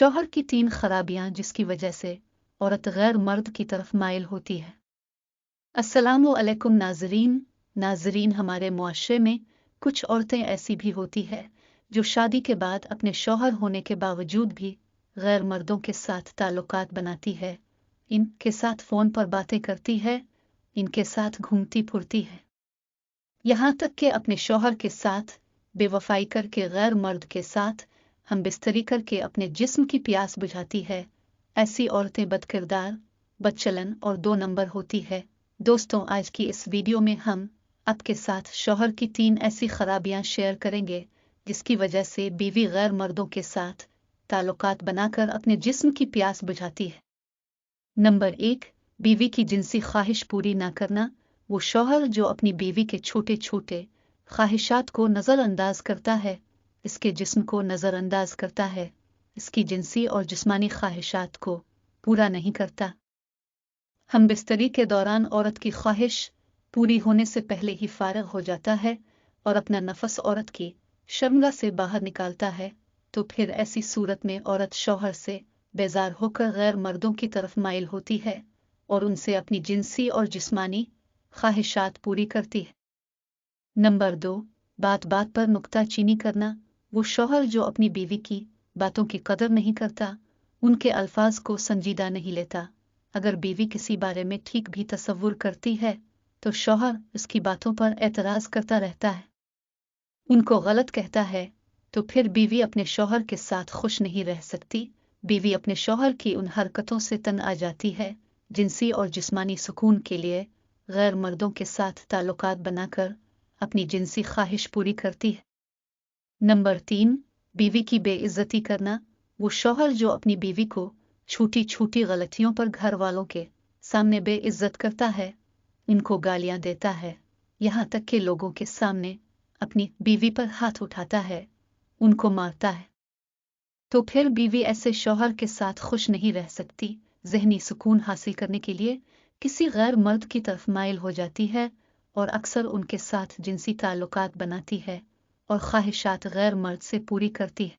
शौहर की 3 खराबियां जिसकी वजह से औरत गैर मर्द की तरफ माइल होती है। अस्सलामु अलैकुम नाजरीन, हमारे मुआशरे में कुछ औरतें ऐसी भी होती है जो शादी के बाद अपने शौहर होने के बावजूद भी गैर मर्दों के साथ ताल्लुकात बनाती है, इनके साथ फ़ोन पर बातें करती है, इनके साथ घूमती फिरती है, यहाँ तक कि अपने शौहर के साथ बेवफाई करके गैर मर्द के साथ हम बिस्तरी करके अपने जिस्म की प्यास बुझाती है। ऐसी औरतें बदकिरदार, बदचलन और 2 नंबर होती है। दोस्तों, आज की इस वीडियो में हम आपके साथ शौहर की 3 ऐसी खराबियां शेयर करेंगे जिसकी वजह से बीवी गैर मर्दों के साथ ताल्लुकात बनाकर अपने जिस्म की प्यास बुझाती है। नंबर 1, बीवी की जिनसी ख्वाहिश पूरी ना करना। वो शौहर जो अपनी बीवी के छोटे छोटे ख्वाहिशात को नज़रअंदाज करता है, इसके जिस्म को नज़रअंदाज करता है, इसकी जिनसी और जिस्मानी ख्वाहिशात को पूरा नहीं करता। हम बिस्तरी के दौरान औरत की ख्वाहिश पूरी होने से पहले ही फारग हो जाता है और अपना नफस औरत की शर्मगाह से बाहर निकालता है, तो फिर ऐसी सूरत में औरत शौहर से बेजार होकर गैर मर्दों की तरफ माइल होती है और उनसे अपनी जिनसी और जिस्मानी ख्वाहिशात पूरी करती है। नंबर 2, बात बात पर नुक्ताचीनी करना। वो शौहर जो अपनी बीवी की बातों की कदर नहीं करता, उनके अल्फाज को संजीदा नहीं लेता। अगर बीवी किसी बारे में ठीक भी तसव्वुर करती है तो शौहर उसकी बातों पर एतराज़ करता रहता है, उनको गलत कहता है, तो फिर बीवी अपने शौहर के साथ खुश नहीं रह सकती। बीवी अपने शौहर की उन हरकतों से तंग आ जाती है जिनसी और जिस्मानी सुकून के लिए गैर मर्दों के साथ ताल्लुकात बनाकर अपनी जिनसी ख्वाहिश पूरी करती है। नंबर 3, बीवी की बेइज्जती करना। वो शौहर जो अपनी बीवी को छोटी छोटी गलतियों पर घर वालों के सामने बेइज्जत करता है, इनको गालियां देता है, यहाँ तक कि लोगों के सामने अपनी बीवी पर हाथ उठाता है, उनको मारता है, तो फिर बीवी ऐसे शौहर के साथ खुश नहीं रह सकती। ज़हनी सुकून हासिल करने के लिए किसी गैर मर्द की तरफ माइल हो जाती है और अक्सर उनके साथ जिनसी ताल्लुकात बनाती है और ख्वाहिशात गैर मर्द से पूरी करती है।